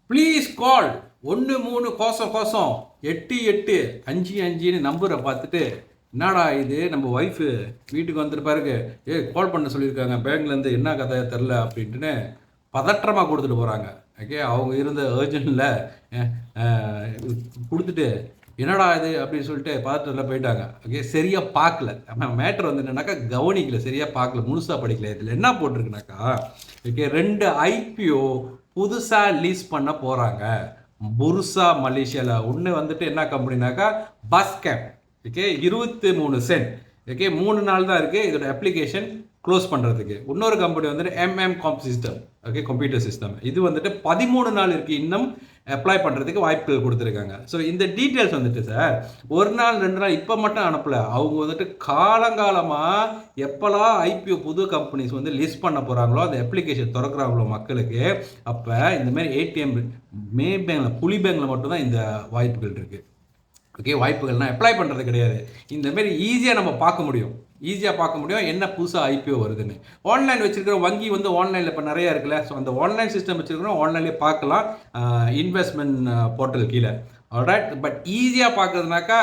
Please call 13 கோசம் கோசம் 8855 நம்பரை பார்த்துட்டு என்னடா இது நம்ம ஒய்ஃபு வீட்டுக்கு வந்துட்டு பாருங்க கால் பண்ண சொல்லியிருக்காங்க பேங்க்லேருந்து என்ன கதையை தெரில அப்படின்ட்டுன்னு பதற்றமாக கொடுத்துட்டு போகிறாங்க. ஓகே, அவங்க இருந்த அர்ஜென்ட்டில் கொடுத்துட்டு என்னடா இது அப்படின்னு சொல்லிட்டு பதற்றத்தில் போயிட்டாங்க. ஓகே, சரியாக பார்க்கல. மேட்ரு வந்து என்னன்னாக்கா கவனிக்கல, சரியாக பார்க்கல, முழுசாக படிக்கல. இதில் என்ன போட்டிருக்குனாக்கா, ஓகே, 2 ஐபிஓ புதுசாக லீஸ் பண்ண போகிறாங்க புர்சா மலேசியாவில். ஒன்று வந்துட்டு என்ன கம்பெனினாக்கா பஸ்கேப். Okay, 23 cent. ஓகே, 3 நாள் தான் இருக்குது இதோட அப்ளிகேஷன் க்ளோஸ் பண்ணுறதுக்கு. இன்னொரு கம்பெனி வந்துட்டு காம்ப் சிஸ்டம். Okay, computer system. இது வந்துட்டு 13 நாள் இருக்குது இன்னும் அப்ளை பண்ணுறதுக்கு வாய்ப்புகள் கொடுத்துருக்காங்க. ஸோ இந்த டீட்டெயில்ஸ் வந்துட்டு சார் 1 நாள் 2 நாள் இப்போ மட்டும் அனுப்பலை. அவங்க வந்துட்டு காலங்காலமாக எப்போல்லாம் ஐபிஓ புது கம்பெனிஸ் வந்து லிஸ்ட் பண்ண போகிறாங்களோ அந்த அப்ளிகேஷன் திறக்கிறாங்களோ மக்களுக்கு, அப்போ இந்தமாரி ஏடிஎம் மே பேங்கில் புலி பேங்கில் மட்டும்தான் இந்த வாய்ப்புகள் இருக்குது. ஓகே, வாய்ப்புகள்னால் அப்ளை பண்ணுறது கிடையாது. இந்தமாரி ஈஸியாக நம்ம பார்க்க முடியும் என்ன புதுசாக ஐபிஓ வருதுன்னு. ஆன்லைன் வச்சுருக்கிற வங்கி வந்து ஆன்லைனில் இப்போ நிறையா இருக்குல்ல. ஸோ அந்த ஆன்லைன் சிஸ்டம் வச்சுருக்கிறோம், ஆன்லைன்லேயே பார்க்கலாம் இன்வெஸ்ட்மெண்ட் போர்ட்டல் கீழே. ஆல்ரைட், பட் ஈஸியாக பார்க்குறதுனாக்கா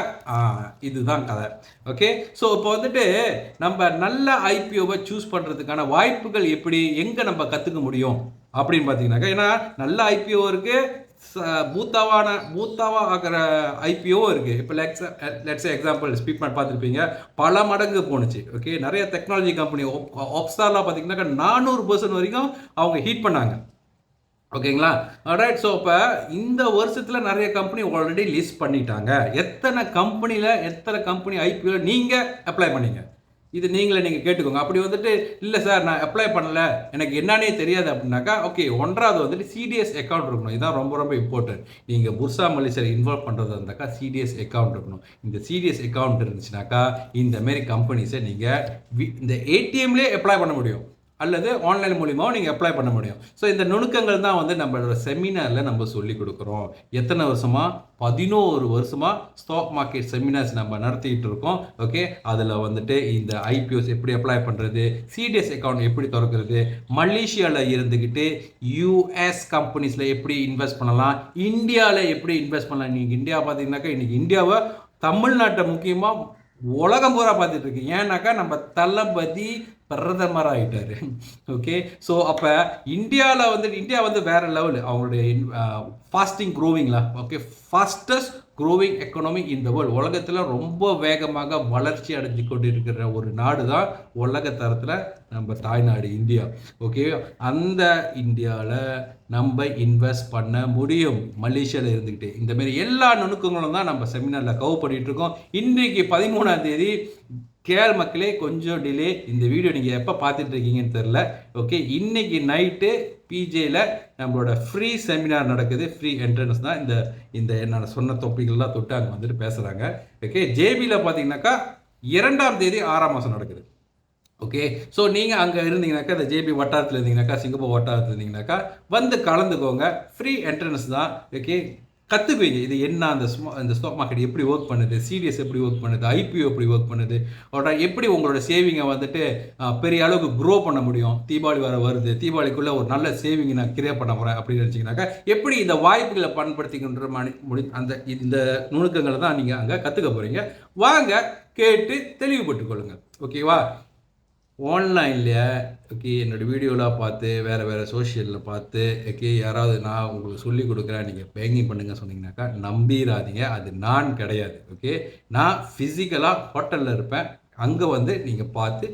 இதுதான் கதை. ஓகே, ஸோ இப்போ வந்துட்டு நம்ம நல்ல ஐபிஓவை சூஸ் பண்ணுறதுக்கான வாய்ப்புகள் எப்படி, எங்கே நம்ம கற்றுக்க முடியும் அப்படின்னு பார்த்தீங்கன்னாக்கா, ஏன்னா நல்ல ஐபிஓ இருக்குது, பூத்தாவா ஆகிற ஐபிஓ இருக்குது. இப்போ லெட்ஸ் எக்ஸாம்பிள் ஸ்பீட்மெண்ட் பார்த்துருப்பீங்க, பல மடங்கு போணுச்சு. ஓகே, நிறைய டெக்னாலஜி கம்பெனி ஆப்ஸ்டார்லாம் பார்த்தீங்கன்னாக்கா 400% வரைக்கும் அவங்க ஹீட் பண்ணாங்க. ஓகேங்களா, ரைட். ஸோ இப்போ இந்த வருஷத்தில் நிறைய கம்பெனி ஆல்ரெடி லிஸ்ட் பண்ணிட்டாங்க. எத்தனை கம்பெனி ஐபிஓ நீங்கள் அப்ளை பண்ணீங்க, இது நீங்கள் கேட்டுக்கோங்க. அப்படி வந்துட்டு இல்லை சார் நான் அப்ளை பண்ணலை எனக்கு என்னன்னே தெரியாது அப்படின்னாக்கா, ஓகே, 1வது வந்துட்டு சிடிஎஸ் அக்கௌண்ட் இருக்கணும். இதுதான் ரொம்ப ரொம்ப இம்பார்ட்டன்ட். நீங்கள் புர்சா மலேசியாவில் இன்வால்வ் பண்ணுறது இருந்தாக்கா சிடிஎஸ் அக்கௌண்ட் இருக்கணும். இந்த சிடிஎஸ் அக்கௌண்ட் இருந்துச்சுனாக்கா இந்தமாரி கம்பெனிஸை நீங்கள் இந்த ஏடிஎம்லேயே அப்ளை பண்ண முடியும் அல்லது ஆன்லைன் மூலியமாக நீங்கள் அப்ளை பண்ண முடியும். ஸோ இந்த நுணுக்கங்கள் தான் வந்து நம்மளோட செமினாரில் நம்ம சொல்லி கொடுக்குறோம். எத்தனை வருஷமாக, 11 வருஷமாக ஸ்டாக் மார்க்கெட் செமினார்ஸ் நம்ம நடத்திக்கிட்டு இருக்கோம். ஓகே, அதில் வந்துட்டு இந்த ஐபிஓஸ் எப்படி அப்ளை பண்ணுறது, சிடிஎஸ் அக்கௌண்ட் எப்படி திறக்கிறது, மலேசியாவில் இருந்துக்கிட்டு யூஎஸ் கம்பெனிஸில் எப்படி இன்வெஸ்ட் பண்ணலாம், இந்தியாவில் எப்படி இன்வெஸ்ட் பண்ணலாம். நீங்கள் இந்தியா பார்த்தீங்கன்னாக்கா இன்றைக்கி இந்தியாவை தமிழ்நாட்டை முக்கியமாக உலகம் பூரா பார்த்துட்டு இருக்கு. ஏன்னாக்கா நம்ம தளபதி பிரதமர் ஆகிட்டாரு. ஓகே, ஸோ அப்போ இந்தியா வந்து வேற லெவல். அவங்களுடைய ஃபாஸ்டிங் க்ரோவிங்லாம். Okay, fastest growing economy in the world. உலகத்தில் ரொம்ப வேகமாக வளர்ச்சி அடைஞ்சு கொண்டு இருக்கிற ஒரு நாடு தான் உலக தரத்தில் நம்ம தாய்நாடு இந்தியா. ஓகே, அந்த இந்தியாவில் நம்ம இன்வெஸ்ட் பண்ண முடியும் மலேசியாவில் இருந்துக்கிட்டு. இந்தமாரி எல்லா நுணுக்கங்களும் தான் நம்ம செமினாரில் கவர் பண்ணிகிட்டு இருக்கோம். இன்றைக்கி 13ஆம் தேதி கேள் மக்களே, கொஞ்சம் டிலே. இந்த வீடியோ நீங்கள் எப்போ பார்த்துட்டு இருக்கீங்கன்னு தெரில. ஓகே, இன்னைக்கு நைட்டு பிஜேயில் நம்மளோட ஃப்ரீ செமினார் நடக்குது. ஃப்ரீ என்ட்ரன்ஸ் தான். இந்த நான் சொன்ன தொப்பிகள்லாம் தொட்டு அங்கே வந்துட்டு பேசுகிறாங்க. ஓகே, ஜேபியில் பார்த்தீங்கன்னாக்கா 2ஆம் தேதி 6ஆம் மாதம் நடக்குது. ஓகே, ஸோ நீங்கள் அங்கே இருந்தீங்கன்னாக்கா, இந்த ஜேபி வட்டாரத்தில் இருந்தீங்கன்னாக்கா, சிங்கப்பூர் வட்டாரத்தில் இருந்தீங்கன்னாக்கா வந்து கலந்துக்கோங்க. ஃப்ரீ என்ட்ரன்ஸ் தான். ஓகே, கற்றுக்குவீங்க இது என்ன, அந்த ஸ்டாக் மார்க்கெட் எப்படி ஒர்க் பண்ணுது, சிடிஎஸ் எப்படி ஒர்க் பண்ணுது, ஐபிஓ எப்படி ஒர்க் பண்ணுது, எப்படி உங்களோட சேவிங்கை வந்துட்டு பெரிய அளவுக்கு க்ரோ பண்ண முடியும். தீபாவளி வருது, தீபாவளிக்குள்ளே ஒரு நல்ல சேவிங்கை நான் கிரியேட் பண்ண போகிறேன் அப்படின்னு நினச்சிங்கனாக்கா எப்படி இந்த வாய்ப்புகளை பயன்படுத்திக்கின்ற இந்த நுணுக்கங்களை தான் நீங்கள் அங்கே கற்றுக்க போகிறீங்க. வாங்க கேட்டு தெளிவுபட்டு கொள்ளுங்கள். ஓகேவா, ஆன்லைனில் ஓகே என்னோடய வீடியோலாம் பார்த்து வேறு சோஷியலில் பார்த்து ஓகே யாராவது நான் உங்களுக்கு சொல்லி கொடுக்குறேன் நீங்கள் பேங்கிங் பண்ணுங்க சொன்னீங்கன்னாக்கா நம்பிடாதீங்க, அது நான் கிடையாது. ஓகே, நான் ஃபிசிக்கலாக ஹோட்டலில் இருப்பேன், அங்கே வந்து நீங்கள் பார்த்து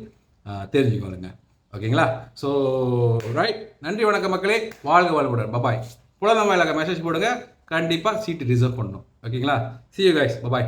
தெரிஞ்சுக்கொள்ளுங்க. ஓகேங்களா, ஸோ ரைட். நன்றி, வணக்கம் மக்களே, வாழ்க வாழ்வுடன். பபாய். புலனமாக மெசேஜ் போடுங்க, கண்டிப்பாக சீட்டு ரிசர்வ் பண்ணணும். ஓகேங்களா, see you guys, bye bye.